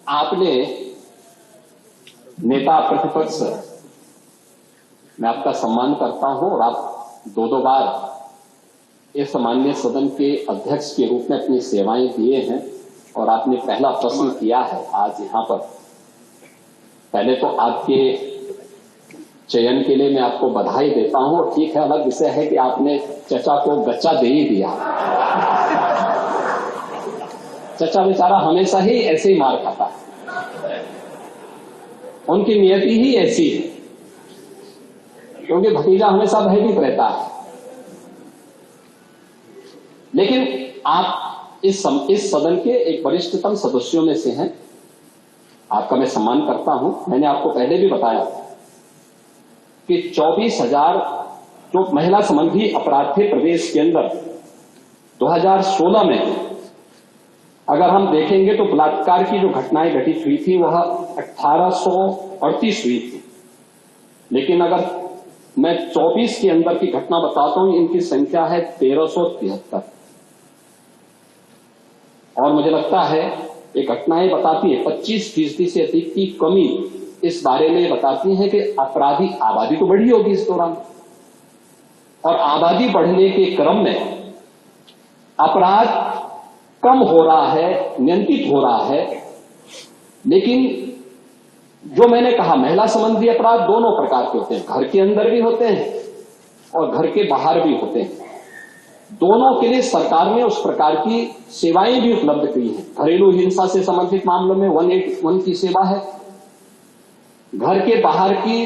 आपने नेता प्रतिपक्ष, मैं आपका सम्मान करता हूं और आप दो बार इस माननीय सदन के अध्यक्ष के रूप में अपनी सेवाएं दिए हैं और आपने पहला प्रश्न किया है आज यहां पर। पहले तो आपके चयन के लिए मैं आपको बधाई देता हूं। ठीक है, अलग विषय है कि आपने चचा को गच्चा दे ही दिया। चचा बेचारा हमेशा ही ऐसे ही मार खाता है, उनकी नियति ही ऐसी है, क्योंकि भतीजा हमेशा भयभीत रहता है। लेकिन आप इस सदन के एक वरिष्ठतम सदस्यों में से हैं, आपका मैं सम्मान करता हूं। मैंने आपको पहले भी बताया कि 24,000 जो महिला संबंधी अपराध थे प्रदेश के अंदर 2016 में, अगर हम देखेंगे तो बलात्कार की जो घटनाएं घटित हुई थी वह 1838 हुई थी। लेकिन अगर मैं 24 के अंदर की घटना बताता हूं, इनकी संख्या है 1373। और मुझे लगता है ये घटनाएं बताती है 25% से अधिक की कमी इस बारे में बताती है कि अपराधी आबादी तो बढ़ी होगी इस दौरान, और आबादी बढ़ने के क्रम में अपराध कम हो रहा है, नियंत्रित हो रहा है। लेकिन जो मैंने कहा, महिला संबंधी अपराध दोनों प्रकार के होते हैं, घर के अंदर भी होते हैं और घर के बाहर भी होते हैं। दोनों के लिए सरकार ने उस प्रकार की सेवाएं भी उपलब्ध की हैं। घरेलू हिंसा से संबंधित मामलों में 181 की सेवा है। घर के बाहर की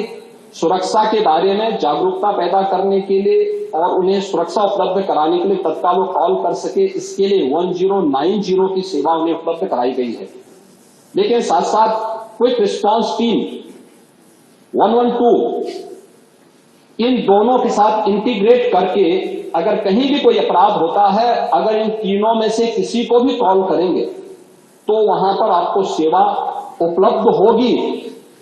सुरक्षा के बारे में जागरूकता पैदा करने के लिए और उन्हें सुरक्षा उपलब्ध कराने के लिए तत्काल वो कॉल कर सके, इसके लिए 1090 की सेवा उन्हें उपलब्ध कराई गई है। लेकिन साथ साथ क्विक रिस्पांस टीम 112, इन दोनों के साथ इंटीग्रेट करके अगर कहीं भी कोई अपराध होता है, अगर इन तीनों में से किसी को भी कॉल करेंगे तो वहां पर आपको सेवा उपलब्ध होगी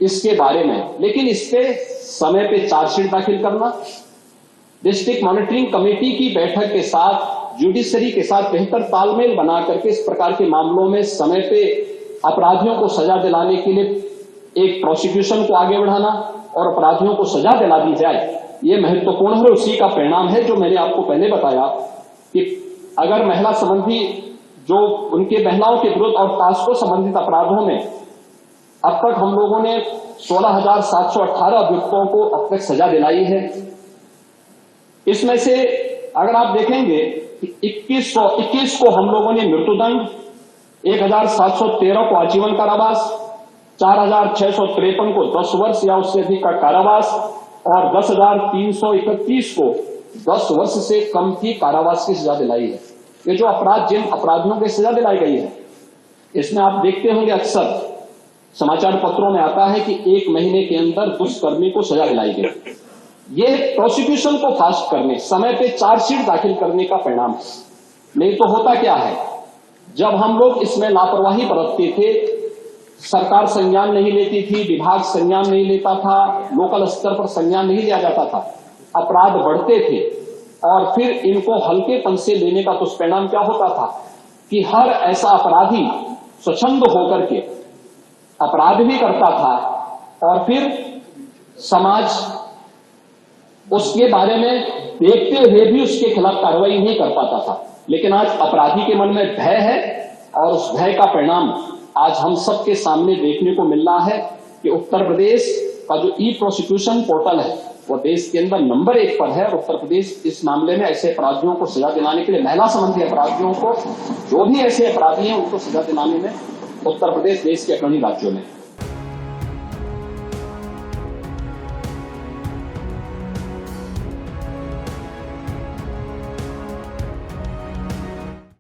इसके बारे में। लेकिन इस पे समय पे चार्जशीट दाखिल करना, डिस्ट्रिक्ट मॉनिटरिंग कमेटी की बैठक के साथ जुडिशरी के साथ बेहतर तालमेल बना करके इस प्रकार के मामलों में समय पे अपराधियों को सजा दिलाने के लिए एक प्रोसिक्यूशन को आगे बढ़ाना और अपराधियों को सजा दिला दी जाए, ये महत्वपूर्ण है। उसी का परिणाम है जो मैंने आपको पहले बताया कि अगर महिला संबंधी जो उनके महिलाओं के विरुद्ध और पास्को संबंधित अपराधों में अब तक हम लोगों ने 16,718 अभियुक्तों को अब तक सजा दिलाई है। इसमें से अगर आप देखेंगे 21 को हम लोगों ने मृत्युदंड, 1,713 को आजीवन कारावास, 4,653 को 10 वर्ष या उससे अधिक का कारावास और 10,331 को 10 वर्ष से कम की कारावास की सजा दिलाई है। ये जो अपराध, जिन अपराधियों की सजा दिलाई गई है, इसमें आप देखते होंगे अक्सर समाचार पत्रों में आता है कि 1 महीने के अंदर दुष्कर्मी को सजा दिलाई गई। ये प्रोसिक्यूशन को फास्ट करने, समय पे चार्जशीट दाखिल करने का परिणाम है। नहीं तो होता क्या है, जब हम लोग इसमें लापरवाही बरतते थे, सरकार संज्ञान नहीं लेती थी, विभाग संज्ञान नहीं लेता था, लोकल स्तर पर संज्ञान नहीं लिया जाता था, अपराध बढ़ते थे और फिर इनको हल्केपन से लेने का दुष्परिणाम क्या होता था कि हर ऐसा अपराधी स्वच्छंद होकर के अपराध भी करता था और फिर समाज उसके बारे में देखते हुए भी उसके खिलाफ कार्रवाई नहीं कर पाता था। लेकिन आज अपराधी के मन में भय है और उस भय का परिणाम आज हम सबके सामने देखने को मिल रहा है कि उत्तर प्रदेश का जो ई प्रोसिक्यूशन पोर्टल है वो देश के अंदर नंबर 1 पर है। और उत्तर प्रदेश इस मामले में ऐसे अपराधियों को सजा दिलाने के लिए, महिला संबंधी अपराधियों को, जो भी ऐसे अपराधी हैं उनको सजा दिलाने में उत्तर प्रदेश देश के अग्रणी राज्यों में